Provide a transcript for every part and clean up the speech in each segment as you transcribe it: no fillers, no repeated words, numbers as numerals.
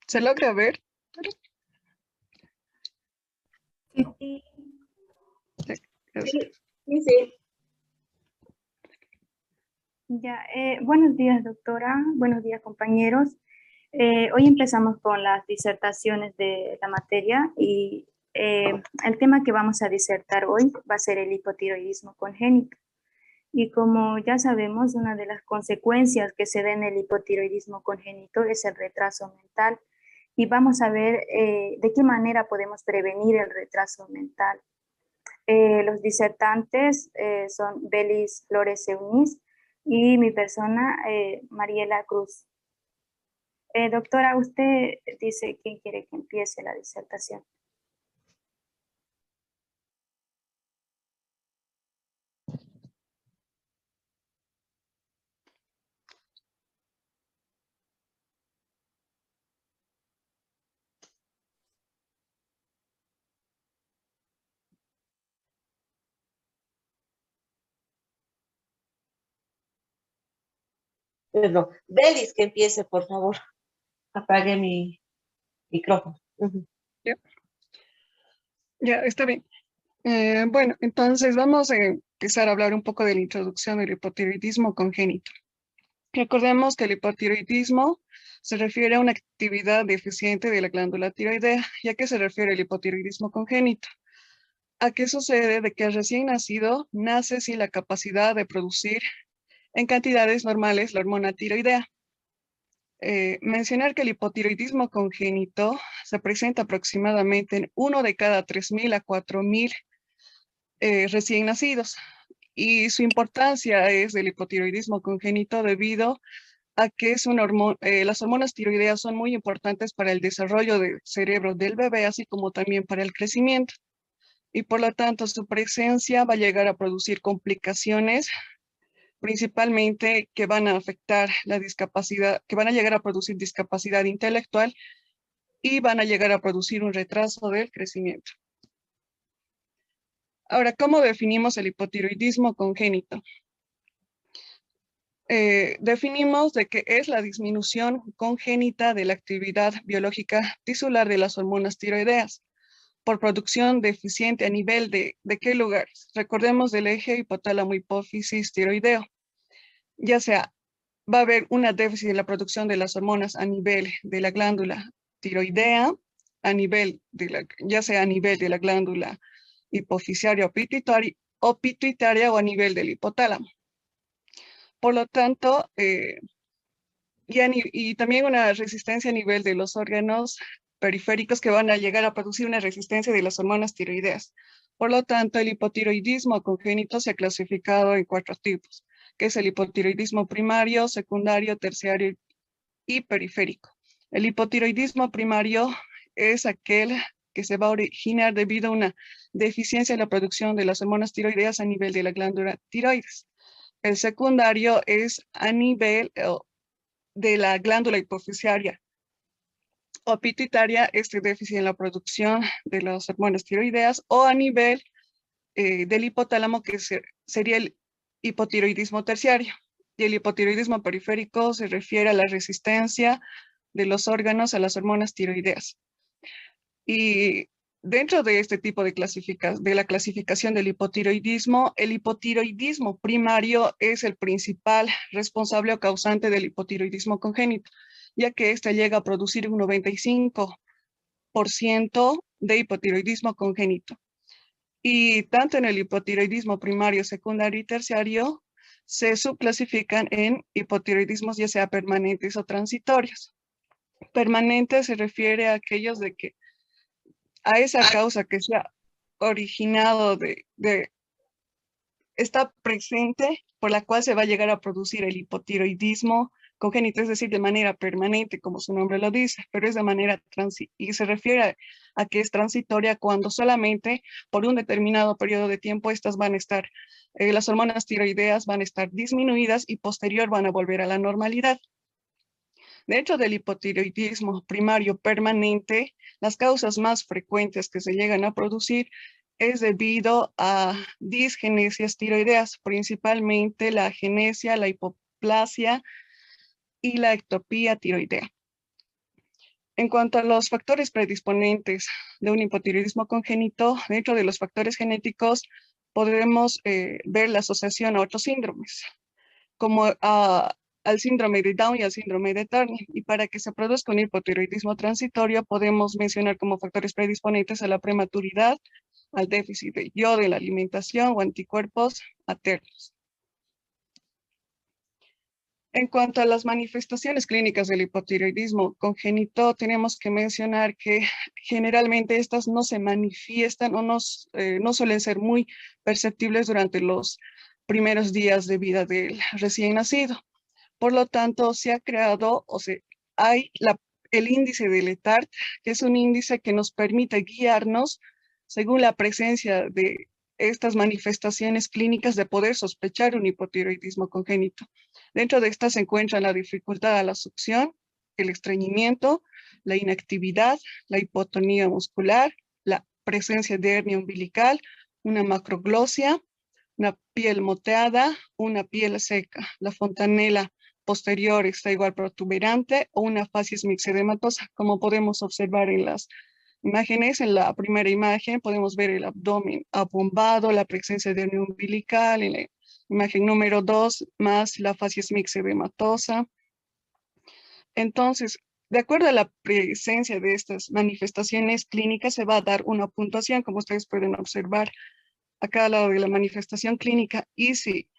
¿Se logra ver? Sí, Sí, sí, sí, sí. Ya, buenos días, doctora. Buenos días, compañeros. Hoy empezamos con las disertaciones de la materia y el tema que vamos a disertar hoy va a ser el hipotiroidismo congénito. Y como ya sabemos, una de las consecuencias que se da en el hipotiroidismo congénito es el retraso mental. Y vamos a ver de qué manera podemos prevenir el retraso mental. Los disertantes son Belis Flores Eunice y mi persona, Mariela Cruz. Doctora, usted dice quién quiere que empiece la disertación. Perdón, Belis, que empiece, por favor. Apague mi micrófono. ya, ya, está bien. Bueno, entonces vamos a empezar a hablar un poco de la introducción del hipotiroidismo congénito. Recordemos que el hipotiroidismo se refiere a una actividad deficiente de la glándula tiroidea. ¿Y a qué se refiere el hipotiroidismo congénito? ¿A qué sucede? De que el recién nacido nace sin la capacidad de producir en cantidades normales la hormona tiroidea. Mencionar que el hipotiroidismo congénito se presenta aproximadamente en 1 de cada 3.000 a 4.000 recién nacidos. Y su importancia es del hipotiroidismo congénito debido a que las hormonas tiroideas son muy importantes para el desarrollo del cerebro del bebé, así como también para el crecimiento. Y por lo tanto, su presencia va a llegar a producir complicaciones, principalmente que van a afectar la discapacidad, que van a llegar a producir discapacidad intelectual y van a llegar a producir un retraso del crecimiento. Ahora, ¿cómo definimos el hipotiroidismo congénito? Definimos de que es la disminución congénita de la actividad biológica tisular de las hormonas tiroideas por producción deficiente a nivel ¿de qué lugares? Recordemos del eje hipotálamo hipófisis tiroideo. Ya sea, va a haber una déficit en la producción de las hormonas a nivel de la glándula tiroidea, ya sea a nivel de la glándula hipofisiaria o pituitaria o a nivel del hipotálamo. Por lo tanto, y también una resistencia a nivel de los órganos periféricos que van a llegar a producir una resistencia de las hormonas tiroideas. Por lo tanto, el hipotiroidismo congénito se ha clasificado en 4 tipos, que es el hipotiroidismo primario, secundario, terciario y periférico. El hipotiroidismo primario es aquel que se va a originar debido a una deficiencia en la producción de las hormonas tiroideas a nivel de la glándula tiroides. El secundario es a nivel de la glándula hipofisiaria o pituitaria, este déficit en la producción de las hormonas tiroideas, o a nivel del hipotálamo, que sería el hipotiroidismo terciario. Y el hipotiroidismo periférico se refiere a la resistencia de los órganos a las hormonas tiroideas. Y dentro de este tipo de la clasificación del hipotiroidismo, el hipotiroidismo primario es el principal responsable o causante del hipotiroidismo congénito, ya que éste llega a producir un 95% de hipotiroidismo congénito. Y tanto en el hipotiroidismo primario, secundario y terciario se subclasifican en hipotiroidismos ya sea permanentes o transitorios. Permanente se refiere a aquellos de que a esa causa que se ha originado está presente, por la cual se va a llegar a producir el hipotiroidismo congénito, es decir, de manera permanente, como su nombre lo dice, pero es de manera y se refiere a que es transitoria cuando solamente por un determinado periodo de tiempo estas van a estar, las hormonas tiroideas van a estar disminuidas y posterior van a volver a la normalidad. Dentro del hipotiroidismo primario permanente, las causas más frecuentes que se llegan a producir es debido a disgenesias tiroideas, principalmente la agenesia, la hipoplasia y la ectopía tiroidea. En cuanto a los factores predisponentes de un hipotiroidismo congénito, dentro de los factores genéticos podremos ver la asociación a otros síndromes, como al síndrome de Down y al síndrome de Turner. Y para que se produzca un hipotiroidismo transitorio, podemos mencionar como factores predisponentes a la prematuridad, al déficit de yodo en la alimentación o anticuerpos maternos. En cuanto a las manifestaciones clínicas del hipotiroidismo congénito, tenemos que mencionar que generalmente estas no se manifiestan o no suelen ser muy perceptibles durante los primeros días de vida del recién nacido. Por lo tanto, se ha creado hay el índice de Letard, que es un índice que nos permite guiarnos según la presencia de estas manifestaciones clínicas de poder sospechar un hipotiroidismo congénito. Dentro de estas se encuentran la dificultad a la succión, el estreñimiento, la inactividad, la hipotonía muscular, la presencia de hernia umbilical, una macroglosia, una piel moteada, una piel seca. La fontanela posterior está igual protuberante o una facies mixedematosa, como podemos observar en las imágenes. En la primera imagen podemos ver el abdomen abombado, la presencia de hernia umbilical. En la imagen número 2, más la facies mixedematosa. Entonces, de acuerdo a la presencia de estas manifestaciones clínicas, se va a dar una puntuación, como ustedes pueden observar a cada lado de la manifestación clínica. Y si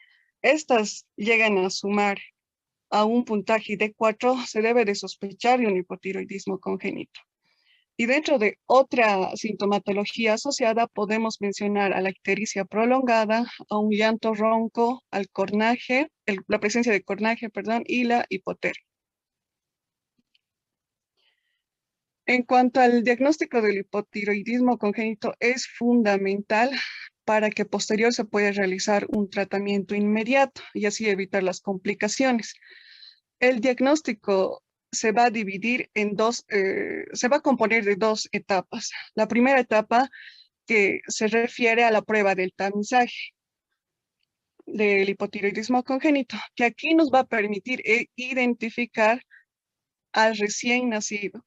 estas llegan a sumar a un puntaje de 4, se debe de sospechar de un hipotiroidismo congénito. Y dentro de otra sintomatología asociada podemos mencionar a la ictericia prolongada, a un llanto ronco, al cornaje, la presencia de cornaje, perdón, y la hipotermia. En cuanto al diagnóstico del hipotiroidismo congénito, es fundamental para que posterior se pueda realizar un tratamiento inmediato y así evitar las complicaciones. El diagnóstico se va a dividir en se va a componer de 2 etapas. La primera etapa que se refiere a la prueba del tamizaje del hipotiroidismo congénito, que aquí nos va a permitir identificar al recién nacido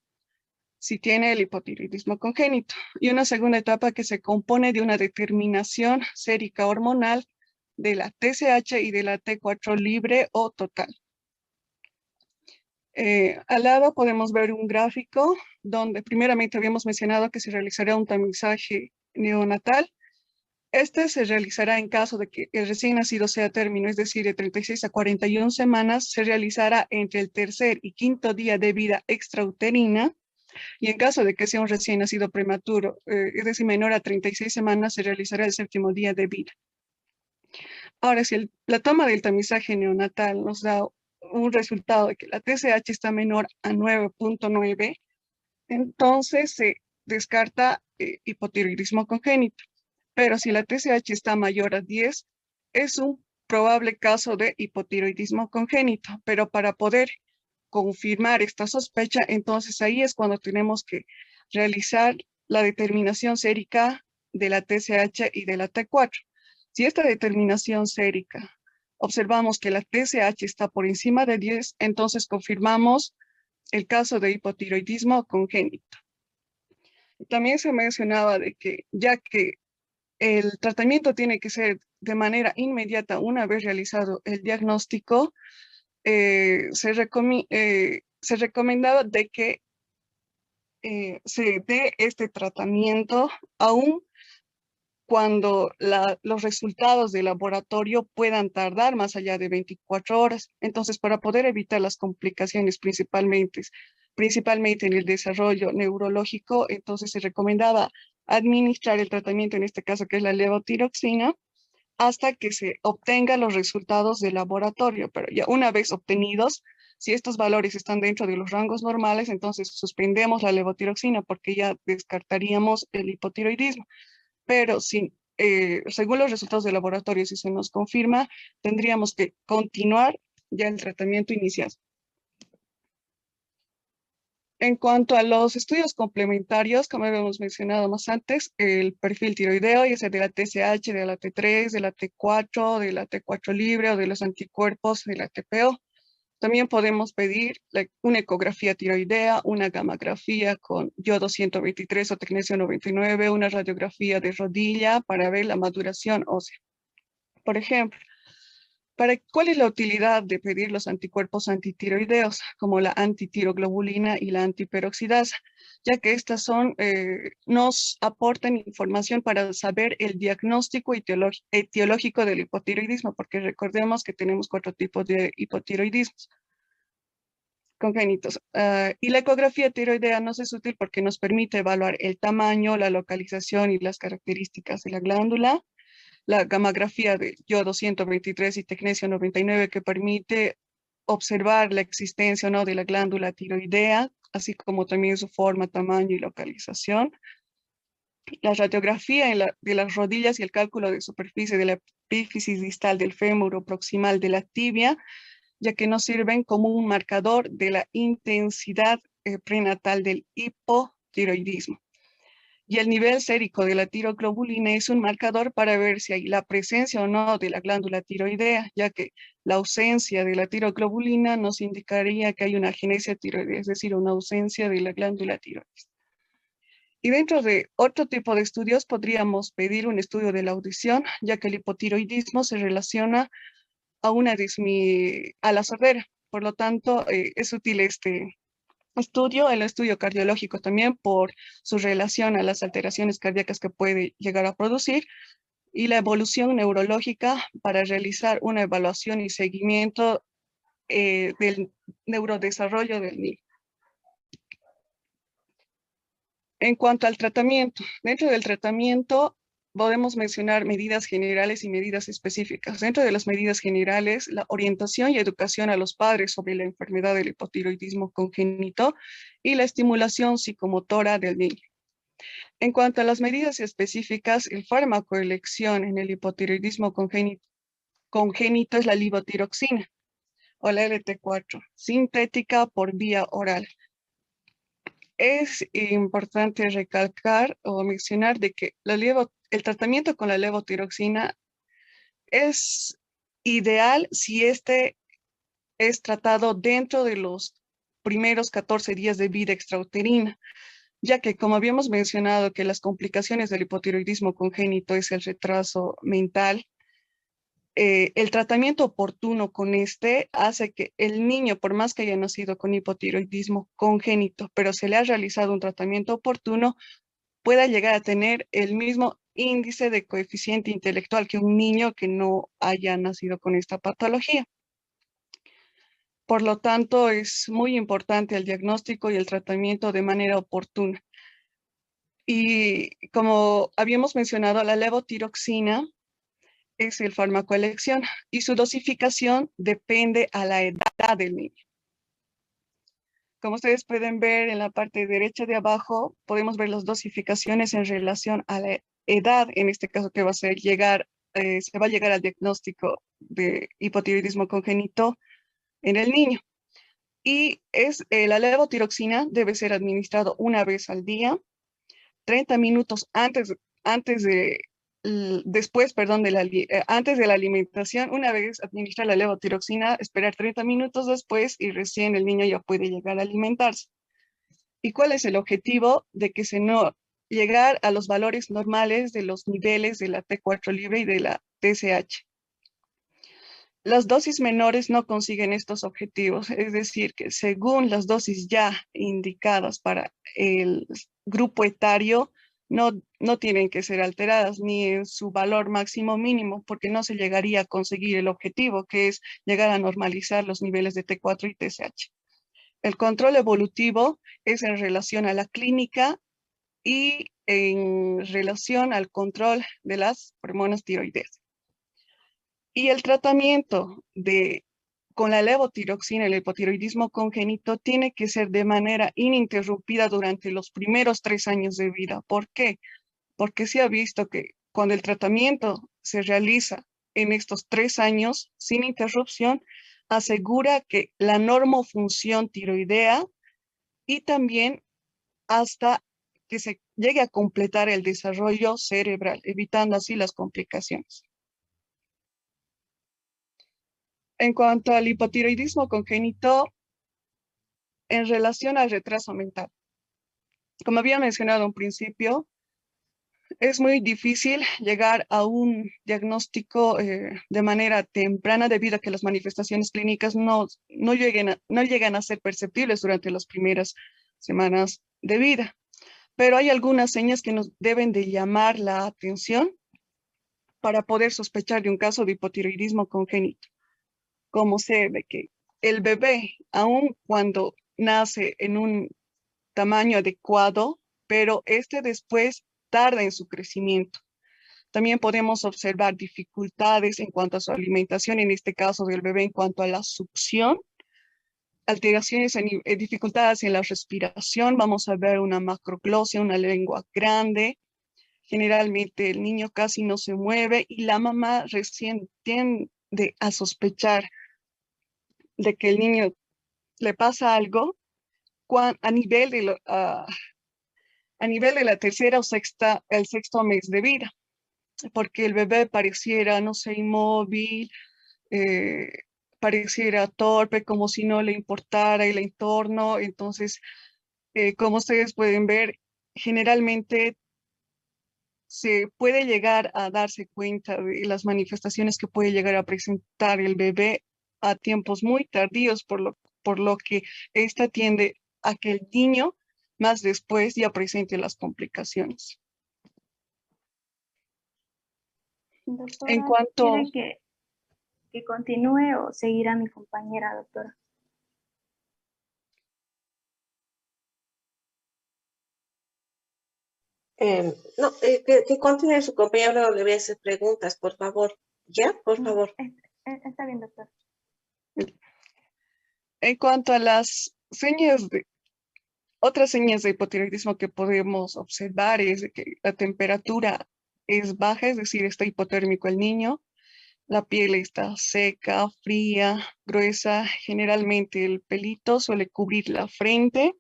si tiene el hipotiroidismo congénito. Y una segunda etapa que se compone de una determinación sérica hormonal de la TSH y de la T4 libre o total. Al lado podemos ver un gráfico donde primeramente habíamos mencionado que se realizará un tamizaje neonatal. Este se realizará en caso de que el recién nacido sea término, es decir, de 36 a 41 semanas, se realizará entre el tercer y quinto día de vida extrauterina. Y en caso de que sea un recién nacido prematuro, es decir, menor a 36 semanas, se realizará el séptimo día de vida. Ahora, si la toma del tamizaje neonatal nos da un resultado de que la TSH está menor a 9.9, entonces se descarta hipotiroidismo congénito. Pero si la TSH está mayor a 10, es un probable caso de hipotiroidismo congénito. Pero para poder confirmar esta sospecha, entonces ahí es cuando tenemos que realizar la determinación sérica de la TSH y de la T4. Si esta determinación sérica observamos que la TSH está por encima de 10, entonces confirmamos el caso de hipotiroidismo congénito. También se mencionaba de que ya que el tratamiento tiene que ser de manera inmediata una vez realizado el diagnóstico, se recomendaba de que se dé este tratamiento aún cuando los resultados del laboratorio puedan tardar más allá de 24 horas. Entonces, para poder evitar las complicaciones principalmente en el desarrollo neurológico, entonces se recomendaba administrar el tratamiento, en este caso que es la levotiroxina, hasta que se obtengan los resultados del laboratorio. Pero ya una vez obtenidos, si estos valores están dentro de los rangos normales, entonces suspendemos la levotiroxina porque ya descartaríamos el hipotiroidismo. Pero según los resultados del laboratorio, si se nos confirma, tendríamos que continuar ya el tratamiento inicial. En cuanto a los estudios complementarios, como habíamos mencionado más antes, el perfil tiroideo, ya sea de la TSH, de la T3, de la T4, de la T4 libre o de los anticuerpos de la TPO. También podemos pedir una ecografía tiroidea, una gammagrafía con yodo 123 o tecnesio 99, una radiografía de rodilla para ver la maduración ósea. Por ejemplo, ¿cuál es la utilidad de pedir los anticuerpos antitiroideos, como la antitiroglobulina y la antiperoxidasa? Ya que estas nos aportan información para saber el diagnóstico etiológico del hipotiroidismo, porque recordemos que tenemos 4 tipos de hipotiroidismos congénitos. Y la ecografía tiroidea nos es útil porque nos permite evaluar el tamaño, la localización y las características de la glándula. La gammagrafía de yodo 123 y tecnesio 99 que permite observar la existencia o no de la glándula tiroidea, así como también su forma, tamaño y localización. La radiografía de las rodillas y el cálculo de superficie de la epífisis distal del fémur o proximal de la tibia, ya que nos sirven como un marcador de la intensidad prenatal del hipotiroidismo. Y el nivel sérico de la tiroglobulina es un marcador para ver si hay la presencia o no de la glándula tiroidea, ya que la ausencia de la tiroglobulina nos indicaría que hay una agenesia tiroidea, es decir, una ausencia de la glándula tiroides. Y dentro de otro tipo de estudios podríamos pedir un estudio de la audición, ya que el hipotiroidismo se relaciona a la sordera. Por lo tanto, es útil este estudio, el estudio cardiológico también por su relación a las alteraciones cardíacas que puede llegar a producir y la evolución neurológica para realizar una evaluación y seguimiento del neurodesarrollo del niño. En cuanto al tratamiento, dentro del tratamiento podemos mencionar medidas generales y medidas específicas. Dentro de las medidas generales, la orientación y educación a los padres sobre la enfermedad del hipotiroidismo congénito y la estimulación psicomotora del niño. En cuanto a las medidas específicas, el fármaco de elección en el hipotiroidismo congénito es la levotiroxina o la LT4, sintética por vía oral. Es importante recalcar o mencionar de que el tratamiento con la levotiroxina es ideal si este es tratado dentro de los primeros 14 días de vida extrauterina, ya que como habíamos mencionado que las complicaciones del hipotiroidismo congénito es el retraso mental, el tratamiento oportuno con este hace que el niño, por más que haya nacido con hipotiroidismo congénito, pero se le ha realizado un tratamiento oportuno, pueda llegar a tener el mismo índice de coeficiente intelectual que un niño que no haya nacido con esta patología. Por lo tanto, es muy importante el diagnóstico y el tratamiento de manera oportuna. Y como habíamos mencionado, la levotiroxina es el fármaco de elección y su dosificación depende a la edad del niño. Como ustedes pueden ver en la parte derecha de abajo, podemos ver las dosificaciones en relación a la edad, en este caso que va a ser se va a llegar al diagnóstico de hipotiroidismo congénito en el niño. Y la levotiroxina debe ser administrado una vez al día, 30 minutos después de la alimentación. Una vez administrar la levotiroxina, esperar 30 minutos después y recién el niño ya puede llegar a alimentarse. ¿Y cuál es el objetivo? De que llegar a los valores normales de los niveles de la T4 libre y de la TSH. Las dosis menores no consiguen estos objetivos, es decir, que según las dosis ya indicadas para el grupo etario, no tienen que ser alteradas ni en su valor máximo mínimo, porque no se llegaría a conseguir el objetivo, que es llegar a normalizar los niveles de T4 y TSH. El control evolutivo es en relación a la clínica y en relación al control de las hormonas tiroideas. Y el tratamiento con la levotiroxina, el hipotiroidismo congénito, tiene que ser de manera ininterrumpida durante los primeros 3 años de vida. ¿Por qué? Porque se ha visto que cuando el tratamiento se realiza en estos 3 años sin interrupción, asegura que la normofunción tiroidea y también hasta que se llegue a completar el desarrollo cerebral, evitando así las complicaciones. En cuanto al hipotiroidismo congénito, en relación al retraso mental, como había mencionado en principio, es muy difícil llegar a un diagnóstico de manera temprana debido a que las manifestaciones clínicas no llegan a ser perceptibles durante las primeras semanas de vida. Pero hay algunas señas que nos deben de llamar la atención para poder sospechar de un caso de hipotiroidismo congénito, como ser de que el bebé, aun cuando nace en un tamaño adecuado, pero este después tarda en su crecimiento. También podemos observar dificultades en cuanto a su alimentación, en este caso del bebé, en cuanto a la succión, alteraciones, dificultades en la respiración, vamos a ver una macroglosia, una lengua grande. Generalmente el niño casi no se mueve y la mamá recién tiende a sospechar de que el niño le pasa algo a nivel a nivel de la tercera o el sexto mes de vida, porque el bebé pareciera, no sé, inmóvil, eh, pareciera torpe, como si no le importara el entorno. Entonces, como ustedes pueden ver, generalmente se puede llegar a darse cuenta de las manifestaciones que puede llegar a presentar el bebé a tiempos muy tardíos, por lo que esta tiende a que el niño más después ya presente las complicaciones. En Doctora, cuanto, ¿quiere que continúe o seguirá mi compañera, doctora? No, que continúe su compañero, luego le voy a hacer preguntas, por favor. ¿Ya? Por favor. Está bien, doctora. en cuanto a las otras señas de hipotiroidismo que podemos observar es de que la temperatura es baja, es decir, está hipotérmico el niño. La piel está seca, fría, gruesa. Generalmente el pelito suele cubrir la frente.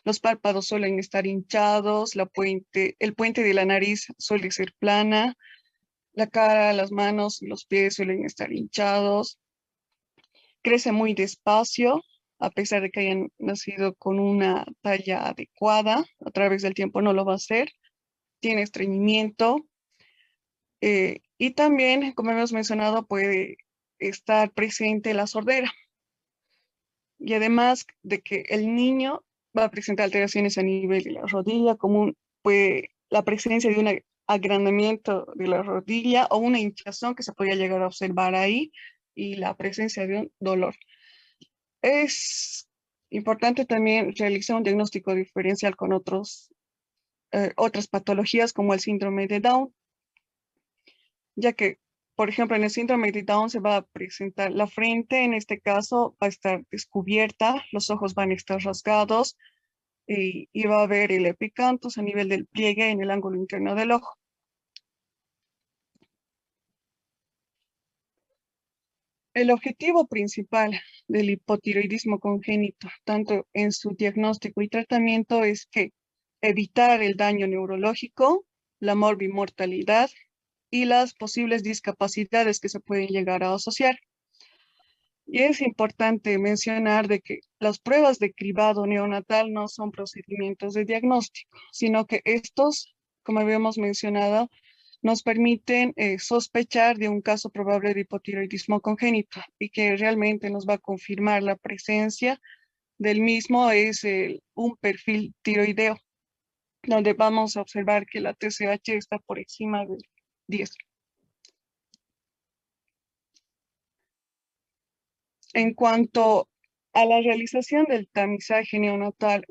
Los párpados suelen estar hinchados. El puente de la nariz suele ser plana. La cara, las manos y los pies suelen estar hinchados. Crece muy despacio, a pesar de que hayan nacido con una talla adecuada. A través del tiempo no lo va a hacer. Tiene estreñimiento. Y también, como hemos mencionado, puede estar presente la sordera. Y además de que el niño va a presentar alteraciones a nivel de la rodilla, como la presencia de un agrandamiento de la rodilla o una hinchazón que se podría llegar a observar ahí y la presencia de un dolor. Es importante también realizar un diagnóstico diferencial con otras patologías como el síndrome de Down, ya que, por ejemplo, en el síndrome de Down se va a presentar la frente, en este caso va a estar descubierta, los ojos van a estar rasgados y va a haber el epicanthus a nivel del pliegue en el ángulo interno del ojo. El objetivo principal del hipotiroidismo congénito, tanto en su diagnóstico y tratamiento, es que evitar el daño neurológico, la morbimortalidad y las posibles discapacidades que se pueden llegar a asociar. Y es importante mencionar de que las pruebas de cribado neonatal no son procedimientos de diagnóstico, sino que estos, como habíamos mencionado, nos permiten sospechar de un caso probable de hipotiroidismo congénito y que realmente nos va a confirmar la presencia del mismo es un perfil tiroideo, donde vamos a observar que la TSH está por encima de 10. En cuanto a la realización del tamizaje neonatal,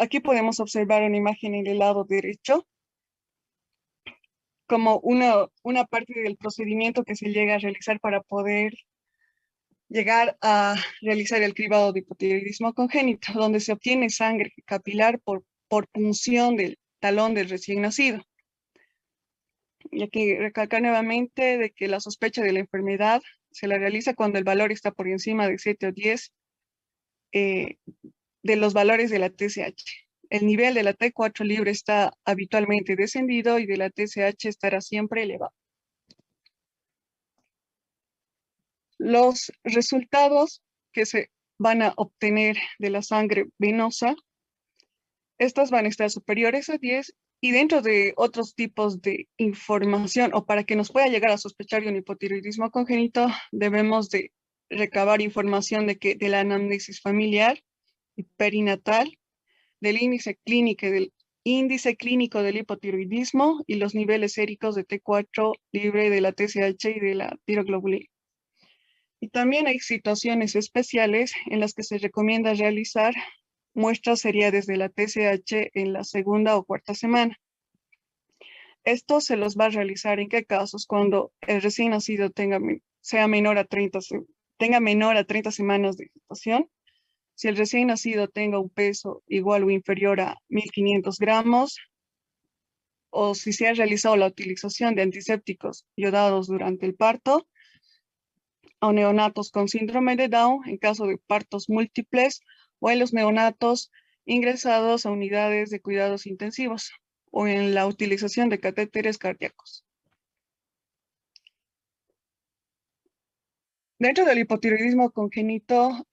aquí podemos observar una imagen en el lado derecho como una parte del procedimiento que se llega a realizar para poder llegar a realizar el cribado de hipotiroidismo congénito, donde se obtiene sangre capilar por punción del talón del recién nacido. Y aquí recalcar nuevamente de que la sospecha de la enfermedad se la realiza cuando el valor está por encima de 7 o 10 de los valores de la TSH. El nivel de la T4 libre está habitualmente descendido y de la TSH estará siempre elevado. Los resultados que se van a obtener de la sangre venosa, estas van a estar superiores a 10 y dentro de otros tipos de información o para que nos pueda llegar a sospechar de un hipotiroidismo congénito, debemos de recabar información de la anamnesis familiar y perinatal, del índice clínico del hipotiroidismo y los niveles séricos de T4 libre de la TSH y de la tiroglobulina. Y también hay situaciones especiales en las que se recomienda realizar muestras seriadas de la TSH en la segunda o cuarta semana. Esto se los va a realizar en qué casos, cuando el recién nacido tenga menor a 30 semanas de gestación, si el recién nacido tenga un peso igual o inferior a 1.500 gramos, o si se ha realizado la utilización de antisépticos yodados durante el parto, o neonatos con síndrome de Down en caso de partos múltiples, o en los neonatos ingresados a unidades de cuidados intensivos, o en la utilización de catéteres cardíacos. Dentro del hipotiroidismo congénito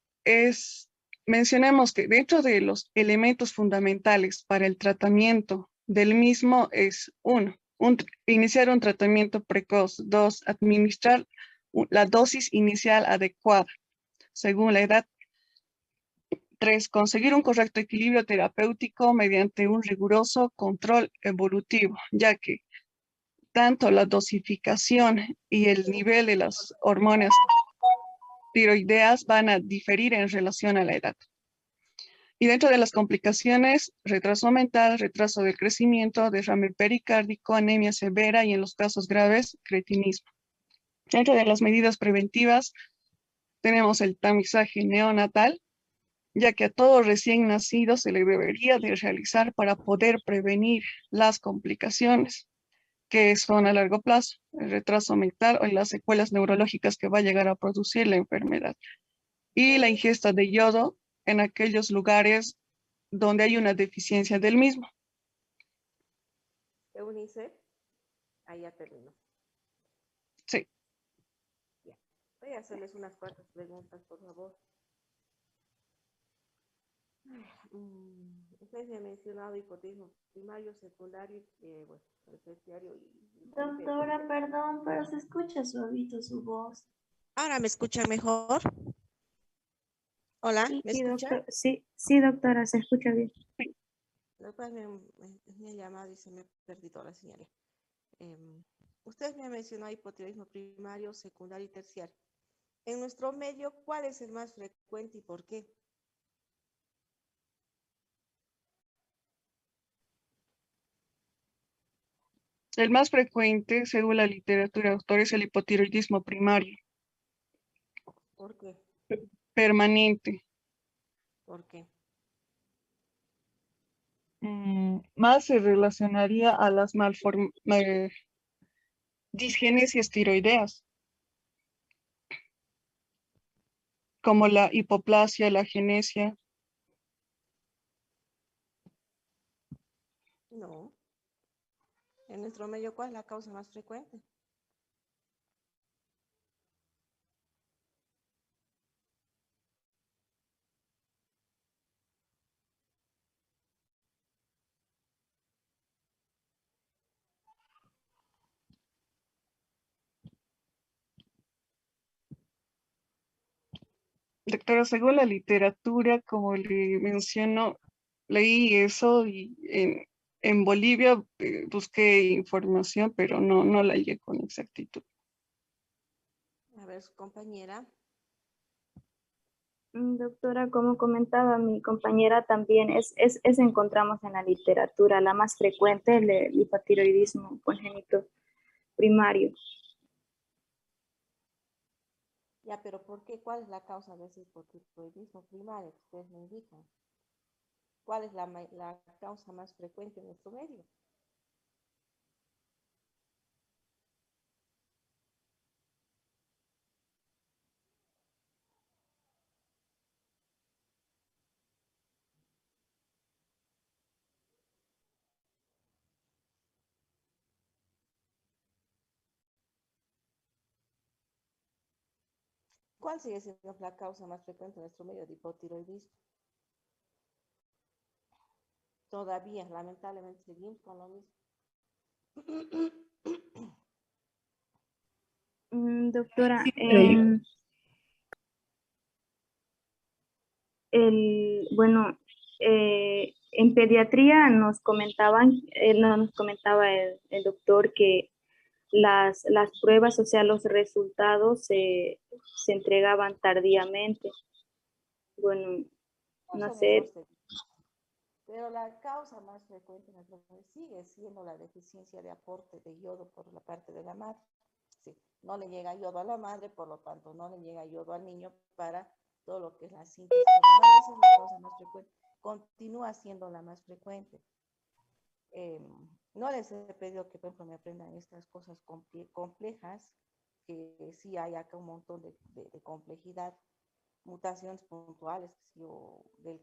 mencionemos que dentro de los elementos fundamentales para el tratamiento del mismo es uno, iniciar un tratamiento precoz; dos, administrar la dosis inicial adecuada según la edad; tres, conseguir un correcto equilibrio terapéutico mediante un riguroso control evolutivo, ya que tanto la dosificación y el nivel de las hormonas tiroideas van a diferir en relación a la edad. Y dentro de las complicaciones, retraso mental, retraso del crecimiento, derrame pericárdico, anemia severa y en los casos graves, cretinismo. Dentro de las medidas preventivas, tenemos el tamizaje neonatal, ya que a todo recién nacido se le debería de realizar para poder prevenir las complicaciones que son a largo plazo, el retraso mental o las secuelas neurológicas que va a llegar a producir la enfermedad. Y la ingesta de yodo en aquellos lugares donde hay una deficiencia del mismo. Eunice, ahí ya terminó. Sí. Bien. Voy a hacerles unas cuantas preguntas, por favor. Usted me ha mencionado hipotiroidismo primario, secundario, bueno, terciario y... Doctora, perdón, pero se escucha suavito su voz. ¿Ahora me escuchan mejor? Hola, Sí, ¿me sí, escuchan? doctor, sí, doctora, se escucha bien. Después me ha llamado y se me ha perdido la señal. Usted me ha mencionado hipotiroidismo primario, secundario y terciario. En nuestro medio, ¿cuál es el más frecuente y por qué? El más frecuente, según la literatura autor, es el hipotiroidismo primario, ¿Por qué? permanente. ¿Por qué? Más se relacionaría a las disgenesias tiroideas, como la hipoplasia, la agenesia. No. En nuestro medio, ¿cuál es la causa más frecuente? Doctora, según la literatura, como le menciono, leí eso y en Bolivia busqué información, pero no la hallé con exactitud. A ver, su compañera. Doctora, como comentaba mi compañera, también encontramos en la literatura la más frecuente, el hipotiroidismo congénito primario. Ya, pero ¿por qué? ¿Cuál es la causa de ese hipotiroidismo primario que ustedes me indican? ¿Cuál es la causa más frecuente en nuestro medio? ¿Cuál sigue siendo la causa más frecuente en nuestro medio de hipotiroidismo? Todavía, lamentablemente, seguimos con lo mismo. Doctora, bueno, en pediatría nos comentaban, nos comentaba el doctor que las pruebas, o sea, los resultados se entregaban tardíamente. Bueno, no Son sé. errores, pero la causa más frecuente en el problema sigue siendo la deficiencia de aporte de yodo por la parte de la madre. Sí, no le llega yodo a la madre, por lo tanto no le llega yodo al niño para todo lo que es la síntesis hormonal. Esa es la causa más frecuente. Continúa siendo la más frecuente. No les he pedido que, por ejemplo, me aprendan estas cosas complejas, que sí hay acá un montón de complejidad, mutaciones puntuales, del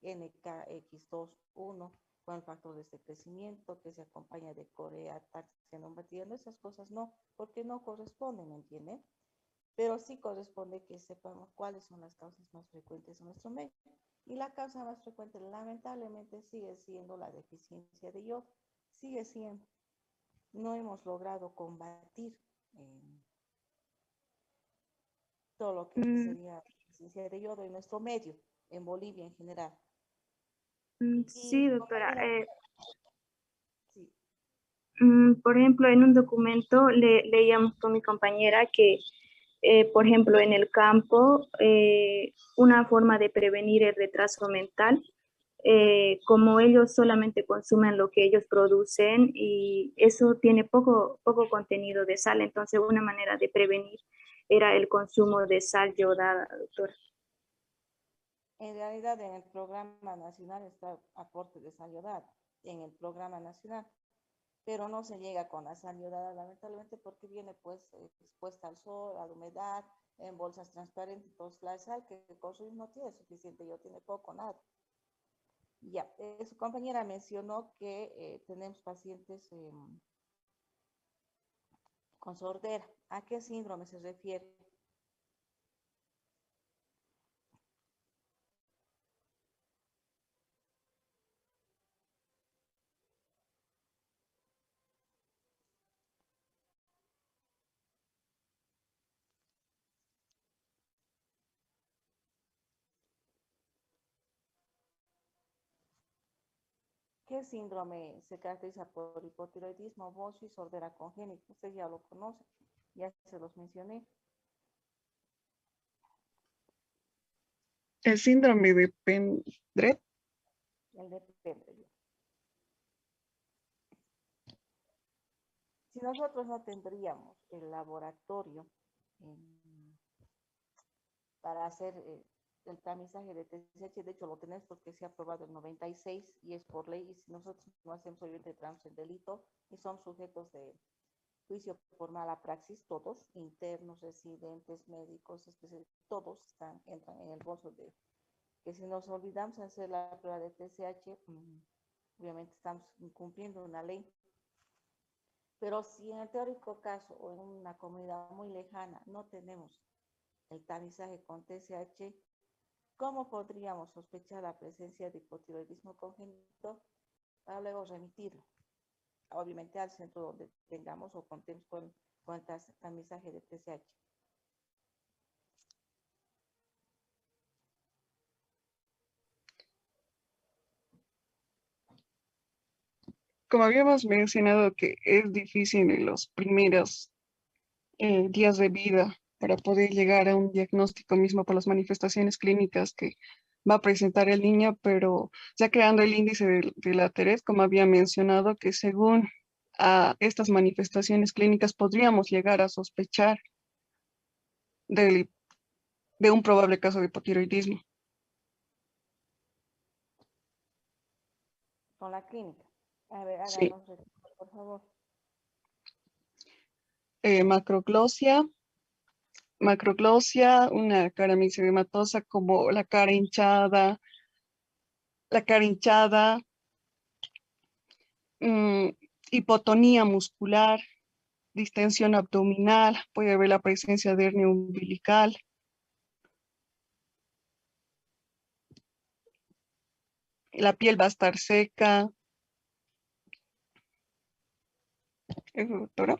NKX2-1, con el factor de crecimiento que se acompaña de Corea, taxenomatía, esas cosas no, porque no corresponden, ¿me entienden? Pero sí corresponde que sepamos cuáles son las causas más frecuentes en nuestro medio. Y la causa más frecuente, lamentablemente, sigue siendo la deficiencia de yodo. Sigue siendo. No hemos logrado combatir todo lo que sería la deficiencia de yodo en nuestro medio, en Bolivia en general. Sí, doctora. Sí. Por ejemplo, en un documento leíamos con mi compañera que, por ejemplo, en el campo, una forma de prevenir el retraso mental, como ellos solamente consumen lo que ellos producen y eso tiene poco contenido de sal, entonces una manera de prevenir era el consumo de sal yodada, doctora. En realidad, en el programa nacional está aporte de sal yodada, en el programa nacional, pero no se llega con la sal yodada, lamentablemente, porque viene pues expuesta al sol, a la humedad, en bolsas transparentes. Entonces la sal que consumimos no tiene suficiente yodo, tiene poco, nada. Ya, su compañera mencionó que tenemos pacientes con sordera. ¿A qué síndrome se refiere? ¿Qué síndrome se caracteriza por hipotiroidismo, bocio y sordera congénita? Usted ya lo conoce, ya se los mencioné. El síndrome de Pendred. El de Pendred. Si nosotros no tendríamos el laboratorio para hacer el tamizaje de TSH, de hecho lo tenemos porque se ha aprobado el 96 y es por ley, y si nosotros no hacemos, obviamente entramos en delito y somos sujetos de juicio por mala praxis, todos, internos, residentes, médicos, todos entran en el bolso de que si nos olvidamos hacer la prueba de TSH, obviamente estamos incumpliendo una ley. Pero si en el teórico caso o en una comunidad muy lejana no tenemos el tamizaje con TSH, ¿cómo podríamos sospechar la presencia de hipotiroidismo congénito para luego remitirlo? Obviamente al centro donde tengamos o contemos con el tamizaje de TSH. Como habíamos mencionado que es difícil en los primeros días de vida para poder llegar a un diagnóstico mismo por las manifestaciones clínicas que va a presentar el niño, pero ya creando el índice de la TERES, como había mencionado, que según estas manifestaciones clínicas podríamos llegar a sospechar de un probable caso de hipotiroidismo. Con la clínica. A ver, Sí. háganos, por favor. Macroglosia, una cara mixedematosa como la cara hinchada, hipotonía muscular, distensión abdominal, puede haber la presencia de hernia umbilical. La piel va a estar seca. ¿Eso, doctora?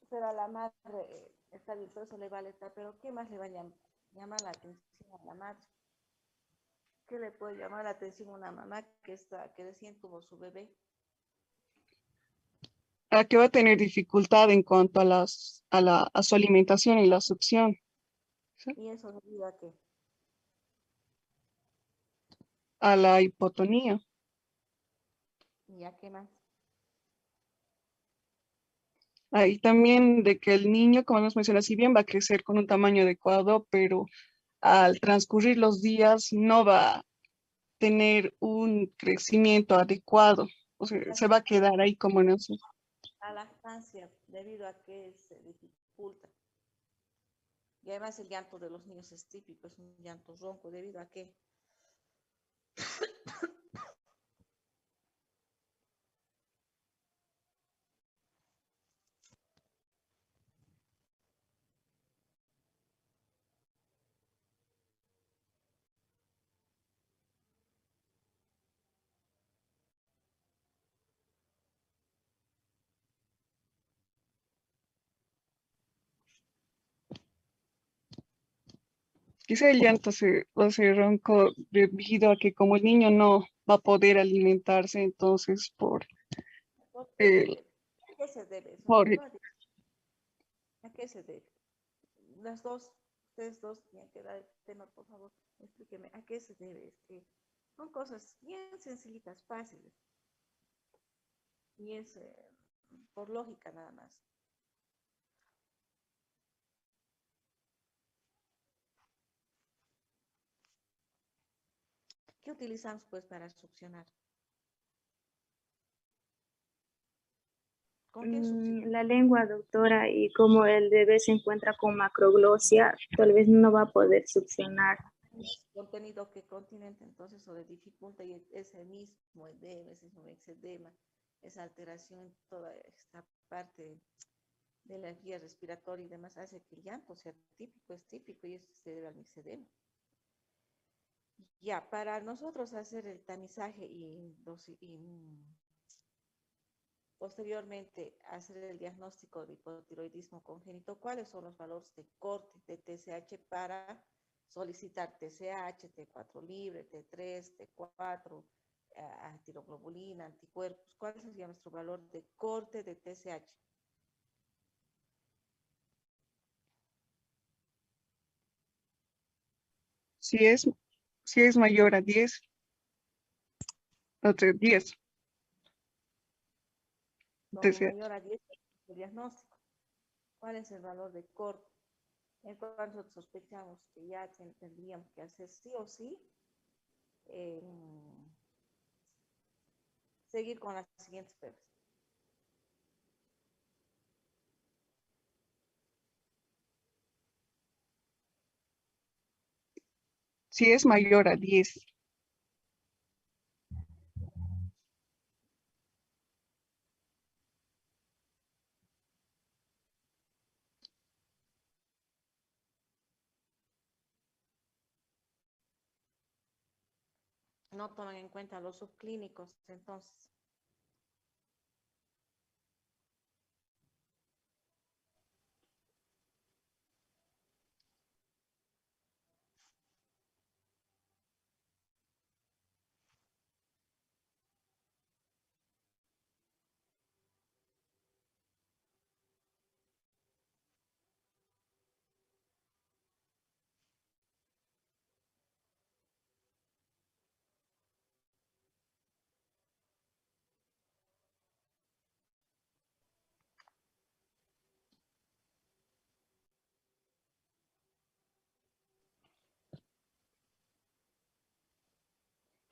Pero a la madre está bien, todo eso le va a alertar, pero ¿qué más le va a llamar la atención a la madre? ¿Qué le puede llamar la atención a una mamá que recién tuvo su bebé? A que va a tener dificultad en cuanto a su alimentación y la succión. ¿Sí? Y eso debido a qué. A la hipotonía. ¿Y a qué más? Ahí también de que el niño, como nos menciona, si bien va a crecer con un tamaño adecuado, pero al transcurrir los días no va a tener un crecimiento adecuado. O sea, se va a quedar ahí como en eso. La lactancia, debido a que se dificulta. Y además el llanto de los niños es típico, es un llanto ronco, debido a que Quizá el llanto va a ser ronco debido a que como el niño no va a poder alimentarse, entonces ¿por qué se el, debe? ¿A qué se debe eso? por, ¿A qué se debe? Las dos, ustedes dos tienen que dar el tema, por favor, explíqueme, ¿a qué se debe? Es que son cosas bien sencillitas, fáciles, y es por lógica nada más. ¿Qué utilizamos pues para succionar? ¿Con qué succionamos? La lengua, doctora, y como el bebé se encuentra con macroglosia, tal vez no va a poder succionar. Contenido que continente entonces o de dificulta y ese mismo edema, ese mismo exedema, esa alteración en toda esta parte de la vía respiratoria y demás hace que el llanto sea típico, es típico y eso se debe al exedema. Ya, para nosotros hacer el tamizaje y posteriormente hacer el diagnóstico de hipotiroidismo congénito, ¿cuáles son los valores de corte de TSH para solicitar TSH, T4 libre, T3, T4, tiroglobulina, anticuerpos? ¿Cuál sería nuestro valor de corte de TSH? si es, si es mayor a 10, o sea, 10, Como TSH. mayor a 10 el diagnóstico. ¿Cuál es el valor de corte? En cuanto sospechamos que ya tendríamos que hacer sí o sí, eh, seguir con las siguientes pruebas. Si es mayor a 10, No toman en cuenta los subclínicos, entonces.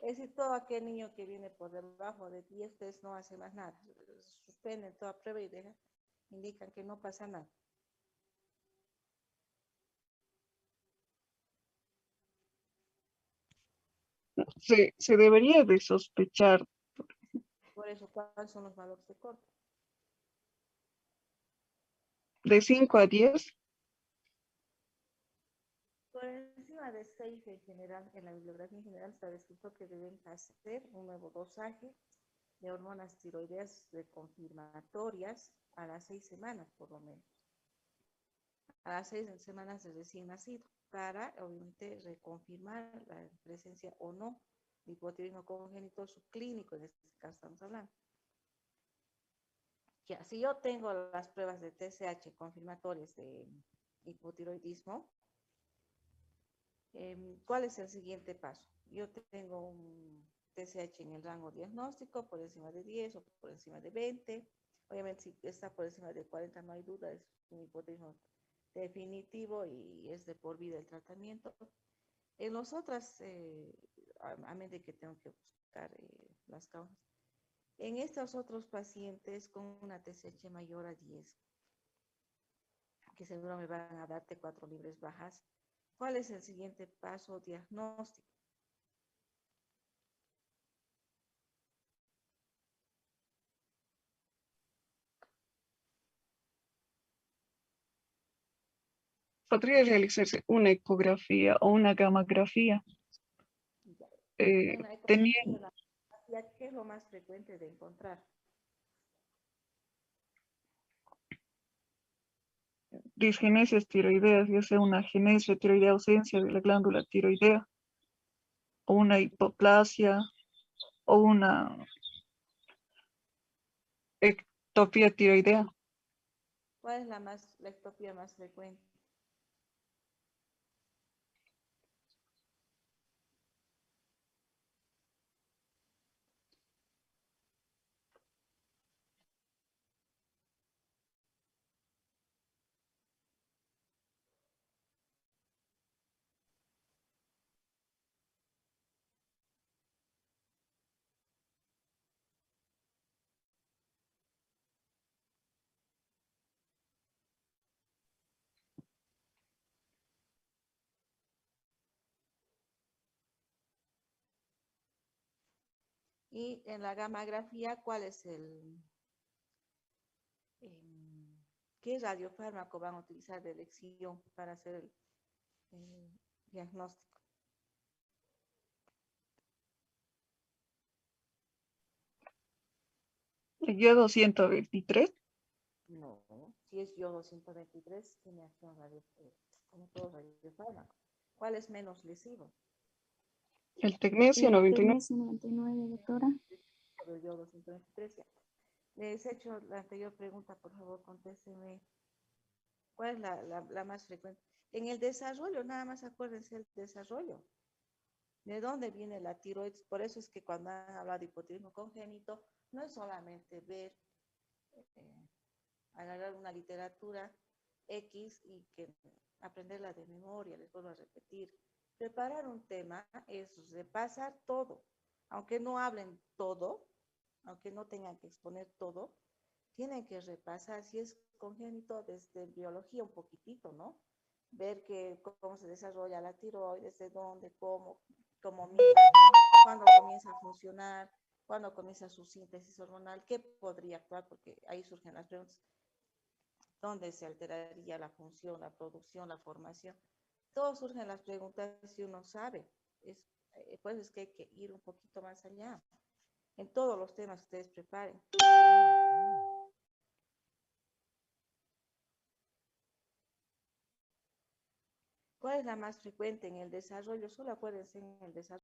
Es decir, todo aquel niño que viene por debajo de 10, ustedes no hacen más nada. Suspenden toda prueba y indican que no pasa nada. se debería de sospechar. Por eso, ¿cuáles son los valores de corte? de 5 a 10. Por encima de 6 en general, en la bibliografía en general está descrito que deben hacer un nuevo dosaje de hormonas tiroideas confirmatorias a las 6 semanas, por lo menos. A las 6 semanas de recién nacido, para obviamente reconfirmar la presencia o no de hipotiroidismo congénito subclínico, en este caso estamos hablando. Ya, si yo tengo las pruebas de TSH confirmatorias de hipotiroidismo, ¿cuál es el siguiente paso? Yo tengo un TSH en el rango diagnóstico por encima de 10 o por encima de 20. Obviamente, si está por encima de 40, no hay duda, es un hipotiroidismo definitivo y es de por vida el tratamiento. En los otros, a menos de que tengo que buscar las causas, en estos otros pacientes con una TSH mayor a 10, que seguro me van a dar T4 libres bajas, ¿cuál es el siguiente paso diagnóstico? Podría realizarse una ecografía o una gamografía. Una Teniendo ecografía, ¿qué es lo más frecuente de encontrar? disgenesias tiroideas, ya sea una agenesia tiroidea, ausencia de la glándula tiroidea, o una hipoplasia, o una ectopía tiroidea. ¿Cuál es la ectopía más frecuente? Y en la gamografía, ¿cuál es qué radiofármaco van a utilizar de elección para hacer el diagnóstico? Yodo 123. No, si es yodo 123, tiene acción como todos radiofármacos. ¿Cuál es menos lesivo? El tecnesio El 99. tecnesio 99, doctora. El yodo 123. Les he hecho la anterior pregunta, por favor, contésteme. ¿Cuál es la más frecuente? En el desarrollo, nada más acuérdense el desarrollo. ¿De dónde viene la tiroides? Por eso es que cuando han hablado de hipotiroidismo congénito, no es solamente ver, agarrar una literatura X y que aprenderla de memoria, les vuelvo a repetir. Preparar un tema es repasar todo. Aunque no hablen todo, aunque no tengan que exponer todo, tienen que repasar si es congénito desde biología un poquitito, ¿no? Ver cómo se desarrolla la tiroides, de dónde, cómo mira, cuándo comienza a funcionar, cuándo comienza su síntesis hormonal, qué podría actuar, porque ahí surgen las preguntas. ¿Dónde se alteraría la función, la producción, la formación? Todos surgen las preguntas si uno sabe. Pues es que hay que ir un poquito más allá. En todos los temas que ustedes preparen. ¿Cuál es la más frecuente en el desarrollo? Solo acuérdense en el desarrollo.